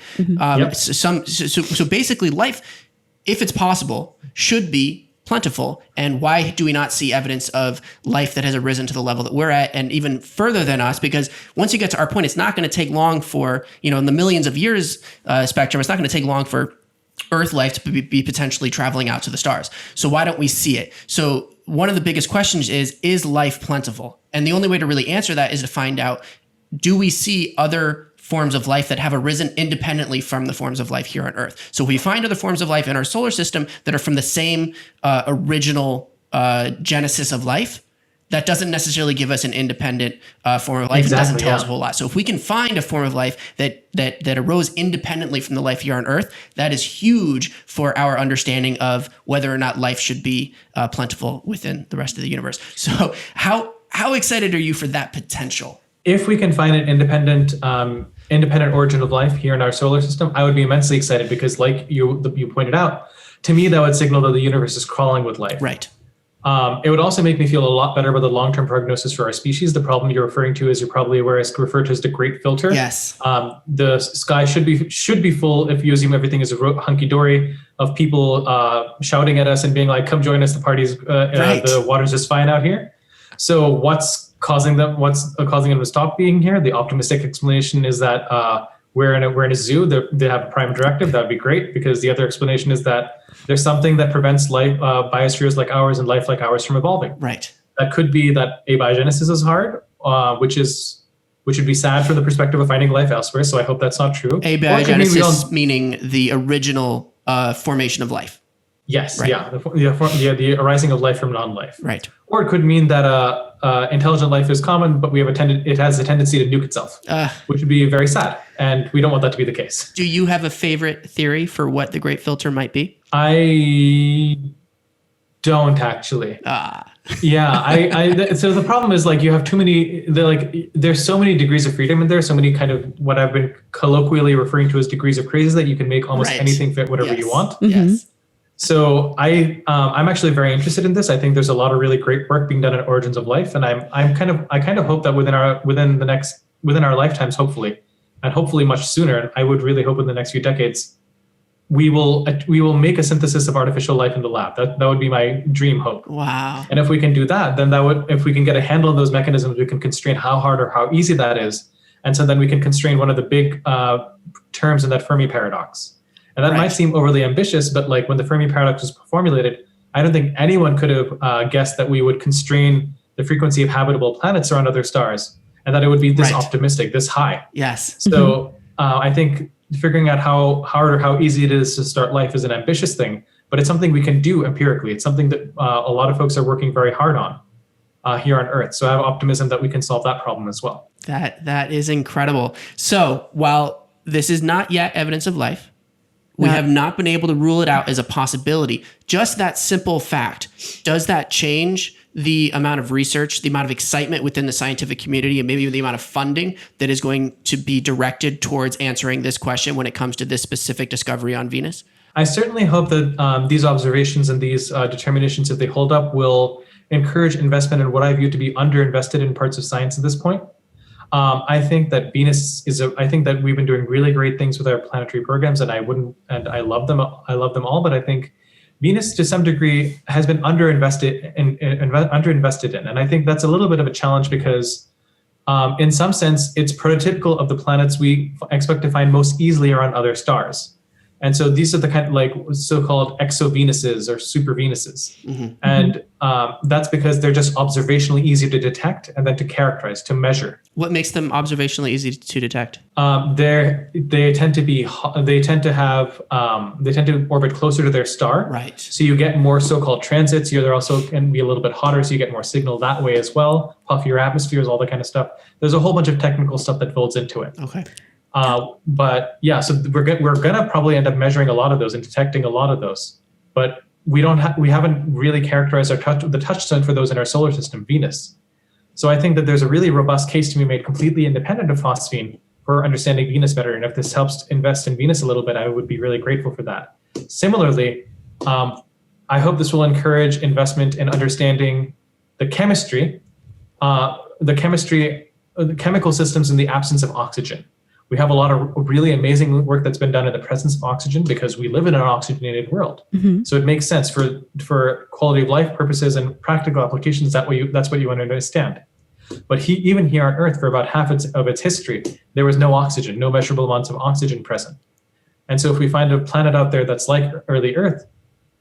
So basically, life, if it's possible, should be plentiful. And why do we not see evidence of life that has arisen to the level that we're at and even further than us? Because once you get to our point, it's not going to take long for, in the millions of years spectrum, it's not going to take long for Earth life to be potentially traveling out to the stars. So why don't we see it? So one of the biggest questions is life plentiful? And the only way to really answer that is to find out, do we see other forms of life that have arisen independently from the forms of life here on Earth? So if we find other forms of life in our solar system that are from the same original genesis of life, that doesn't necessarily give us an independent form of life. Exactly, it doesn't tell us a whole lot. So if we can find a form of life that arose independently from the life here on Earth, that is huge for our understanding of whether or not life should be plentiful within the rest of the universe. So how excited are you for that potential? If we can find an independent origin of life here in our solar system, I would be immensely excited because, like you pointed out, to me that would signal that the universe is crawling with life. Right. It would also make me feel a lot better about the long-term prognosis for our species. The problem you're referring to, as you're probably aware, is referred to as the Great Filter. Yes. The sky should be full, if you assume everything is hunky-dory, of people shouting at us and being like, "Come join us, the party's Right. the water's just fine out here." So what's causing them to stop being here? The optimistic explanation is that we're in a zoo. They have a prime directive. That would be great, because the other explanation is that there's something that prevents life, biospheres like ours and life like ours from evolving. Right. That could be that abiogenesis is hard, which would be sad from the perspective of finding life elsewhere. So I hope that's not true. Abiogenesis meaning the original formation of life. Yes. Right. Yeah. The arising of life from non-life. Right. Or it could mean that intelligent life is common, but it has a tendency to nuke itself, which would be very sad. And we don't want that to be the case. Do you have a favorite theory for what the Great Filter might be? I don't actually. Yeah. So the problem is, like, you have too many, there's so many degrees of freedom in there, so many kind of what I've been colloquially referring to as degrees of crazy, that you can make almost anything fit whatever you want. Yes. So I'm actually very interested in this. I think there's a lot of really great work being done on origins of life, and I kind of hope that within our lifetimes, hopefully, and hopefully much sooner, and I would really hope in the next few decades, we will make a synthesis of artificial life in the lab. That would be my dream hope. Wow. And if we can do that, then if we can get a handle on those mechanisms, we can constrain how hard or how easy that is, and so then we can constrain one of the big terms in that Fermi Paradox. And that might seem overly ambitious, but like when the Fermi Paradox was formulated, I don't think anyone could have guessed that we would constrain the frequency of habitable planets around other stars, and that it would be this optimistic, this high. Yes. So I think figuring out how hard or how easy it is to start life is an ambitious thing, but it's something we can do empirically. It's something that a lot of folks are working very hard on here on Earth. So I have optimism that we can solve that problem as well. That is incredible. So while this is not yet evidence of life, we have not been able to rule it out as a possibility. Just that simple fact, does that change the amount of research, the amount of excitement within the scientific community, and maybe the amount of funding that is going to be directed towards answering this question when it comes to this specific discovery on Venus? I certainly hope that these observations and these determinations, if they hold up, will encourage investment in what I view to be underinvested in parts of science at this point. I think that Venus I think that we've been doing really great things with our planetary programs, and I love them. I love them all, but I think Venus, to some degree, has been underinvested in, and I think that's a little bit of a challenge because, in some sense, it's prototypical of the planets we expect to find most easily around other stars. And so these are the kind of like so-called exovenuses or super Venuses. And that's because they're just observationally easy to detect and then to characterize, to measure. What makes them observationally easy to detect? They tend to orbit closer to their star. Right. So you get more so-called transits. They're also can be a little bit hotter, so you get more signal that way as well. Puffier atmospheres, all that kind of stuff. There's a whole bunch of technical stuff that folds into it. Okay. But yeah, so we're gonna probably end up measuring a lot of those and detecting a lot of those. But we haven't really characterized the touchstone for those in our solar system, Venus. So I think that there's a really robust case to be made completely independent of phosphine for understanding Venus better. And if this helps invest in Venus a little bit, I would be really grateful for that. Similarly, I hope this will encourage investment in understanding the chemical systems in the absence of oxygen. We have a lot of really amazing work that's been done in the presence of oxygen because we live in an oxygenated world. So it makes sense for quality of life purposes and practical applications. That's what you want to understand. But even here on Earth, for about half of its history, there was no oxygen, no measurable amounts of oxygen present. And so if we find a planet out there that's like early Earth,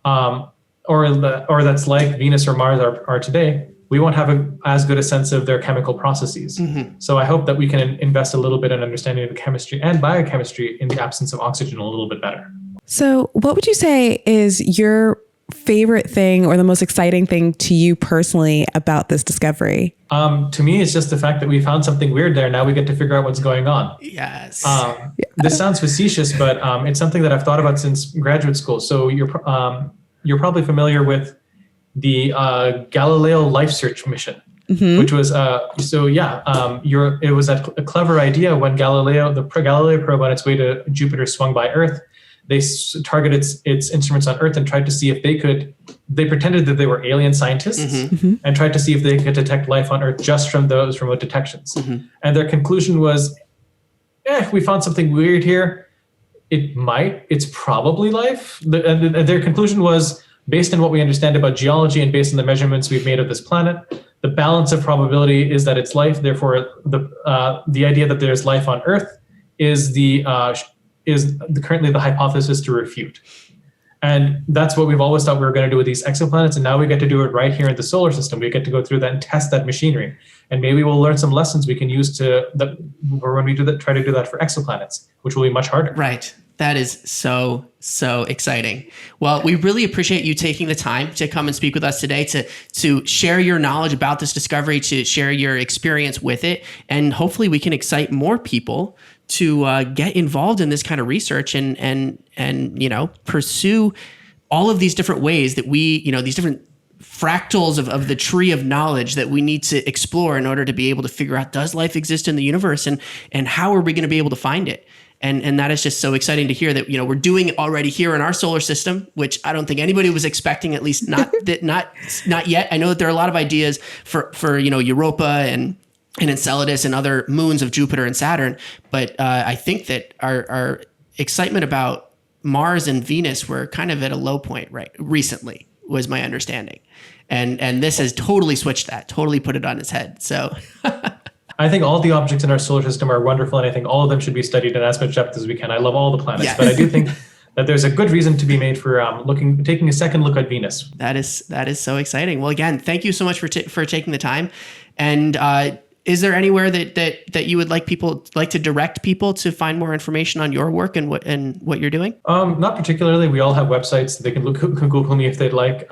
or that's like Venus or Mars are today, we won't have as good a sense of their chemical processes. So I hope that we can invest a little bit in understanding the chemistry and biochemistry in the absence of oxygen a little bit better. So what would you say is your favorite thing or the most exciting thing to you personally about this discovery? To me, it's just the fact that we found something weird there. Now we get to figure out what's going on. Yes. This sounds facetious, but it's something that I've thought about since graduate school. So you're probably familiar with the Galileo Life Search Mission, which was it was a clever idea when the Galileo probe on its way to Jupiter swung by Earth. They targeted its instruments on Earth and tried to see if they pretended that they were alien scientists and tried to see if they could detect life on Earth just from those remote detections. And their conclusion was, we found something weird here. It's probably life. Their conclusion was, based on what we understand about geology and based on the measurements we've made of this planet, the balance of probability is that it's life. Therefore, the idea that there's life on Earth is currently the hypothesis to refute. And that's what we've always thought we were going to do with these exoplanets. And now we get to do it right here in the solar system. We get to go through that and test that machinery. And maybe we'll learn some lessons we can use when we try to do that for exoplanets, which will be much harder. Right. That is so exciting. Well, we really appreciate you taking the time to come and speak with us today, to share your knowledge about this discovery, to share your experience with it. And hopefully we can excite more people to get involved in this kind of research and pursue all of these different ways that these different fractals of the tree of knowledge that we need to explore in order to be able to figure out, does life exist in the universe, and how are we going to be able to find it? And that is just so exciting to hear that, we're doing it already here in our solar system, which I don't think anybody was expecting, at least not yet. I know that there are a lot of ideas for Europa and Enceladus and other moons of Jupiter and Saturn. But I think that our excitement about Mars and Venus were kind of at a low point recently, was my understanding. And this has totally switched that, totally put it on its head. So I think all the objects in our solar system are wonderful, and I think all of them should be studied in as much depth as we can. I love all the planets, but I do think that there's a good reason to be made for taking a second look at Venus. That is so exciting. Well, again, thank you so much for taking the time. And is there anywhere that you would like to direct people to find more information on your work and what you're doing? Not particularly. We all have websites. They can Google me if they'd like.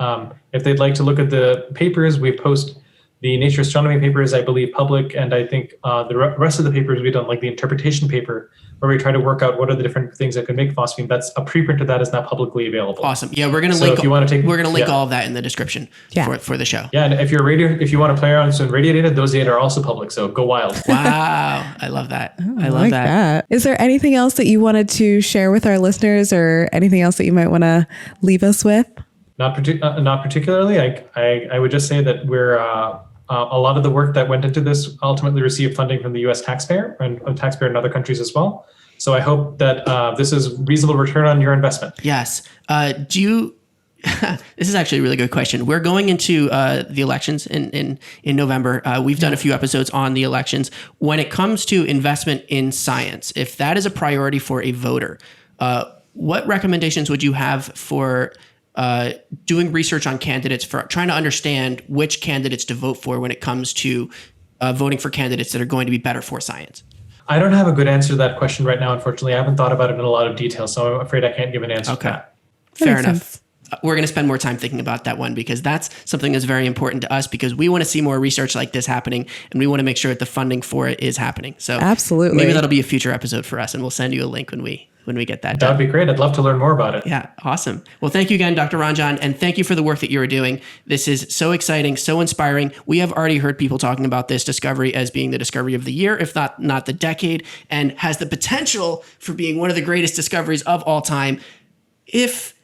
If they'd like to look at the papers, we post the Nature Astronomy paper is, I believe, public, and I think the rest of the papers we've done, like the interpretation paper, where we try to work out what are the different things that could make phosphine. That's a preprint of that is now publicly available. Awesome. Yeah, we're going to link. We're going to link all of that in the description for the show. Yeah, and if you want to play around with radio data, those data are also public. So go wild. Wow, I love that. I love like that. Is there anything else that you wanted to share with our listeners, or anything else that you might want to leave us with? Not particularly. I would just say that we're. A lot of the work that went into this ultimately received funding from the U.S. taxpayer and taxpayer in other countries as well. So I hope that this is reasonable return on your investment. Yes. This is actually a really good question. We're going into the elections in November. We've done a few episodes on the elections. When it comes to investment in science, if that is a priority for a voter, what recommendations would you have for doing research on candidates, for trying to understand which candidates to vote for when it comes to voting for candidates that are going to be better for science? I don't have a good answer to that question right now, unfortunately. I haven't thought about it in a lot of detail, so I'm afraid I can't give an answer to that. Fair enough. We're going to spend more time thinking about that one, because that's something that's very important to us, because we want to see more research like this happening, and we want to make sure that the funding for it is happening. So absolutely, maybe that'll be a future episode for us, and we'll send you a link when we get that done. That'd be great. I'd love to learn more about it. Yeah, awesome. Well, thank you again, Dr. Ranjan, and thank you for the work that you're doing. This is so exciting, so inspiring. We have already heard people talking about this discovery as being the discovery of the year, if not the decade, and has the potential for being one of the greatest discoveries of all time, if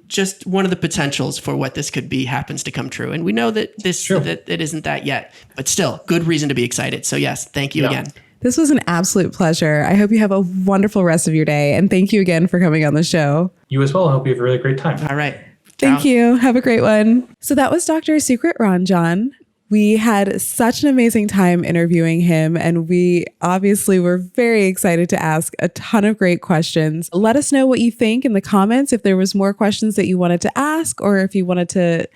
just one of the potentials for what this could be happens to come true. And we know that that it isn't that yet, but still good reason to be excited. So yes, thank you again. This was an absolute pleasure. I hope you have a wonderful rest of your day. And thank you again for coming on the show. You as well. I hope you have a really great time. All right. Thank you. Have a great one. So that was Dr. Sukrit Ranjan. We had such an amazing time interviewing him, and we obviously were very excited to ask a ton of great questions. Let us know what you think in the comments, if there was more questions that you wanted to ask, or if you wanted to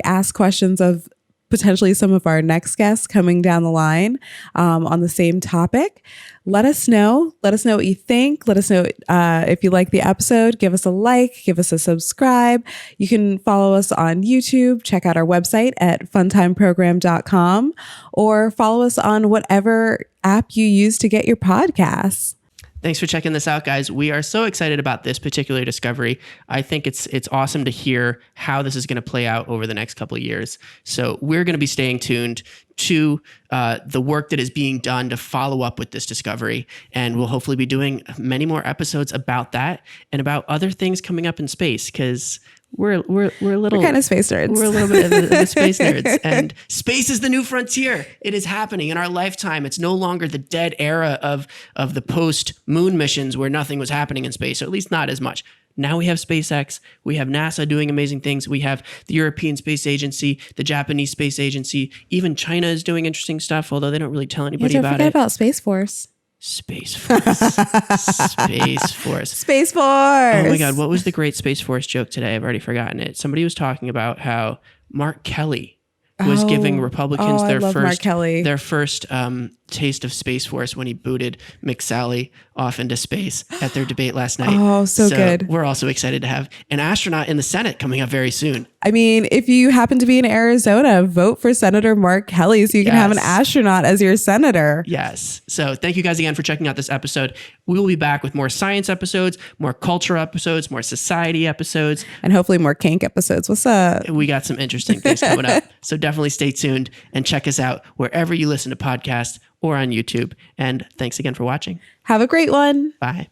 ask questions of potentially some of our next guests coming down the line on the same topic. Let us know. Let us know what you think. Let us know if you like the episode. Give us a like. Give us a subscribe. You can follow us on YouTube. Check out our website at funtimeprogram.com, or follow us on whatever app you use to get your podcasts. Thanks for checking this out, guys. We are so excited about this particular discovery. I think it's awesome to hear how this is going to play out over the next couple of years. So we're going to be staying tuned to the work that is being done to follow up with this discovery. And we'll hopefully be doing many more episodes about that and about other things coming up in space, because we're kind of space nerds. We're a little bit of the space nerds, and space is the new frontier. It is happening in our lifetime. It's no longer the dead era of the post-moon missions where nothing was happening in space, or at least not as much. Now we have SpaceX, we have NASA doing amazing things, we have the European Space Agency, the Japanese Space Agency, even China is doing interesting stuff, although they don't really tell anybody about it. Don't forget about Space Force. Space Force. Space Force. Space Force. Oh my God, what was the great Space Force joke today? I've already forgotten it. Somebody was talking about how Mark Kelly was giving Republicans their first taste of Space Force when he booted McSally off into space at their debate last night. Oh, so good. We're also excited to have an astronaut in the Senate coming up very soon. I mean, if you happen to be in Arizona, vote for Senator Mark Kelly so you can have an astronaut as your senator. Yes. So thank you guys again for checking out this episode. We will be back with more science episodes, more culture episodes, more society episodes. And hopefully more kink episodes. What's up? We got some interesting things coming up. So definitely stay tuned and check us out wherever you listen to podcasts or on YouTube. And thanks again for watching. Have a great one. Bye.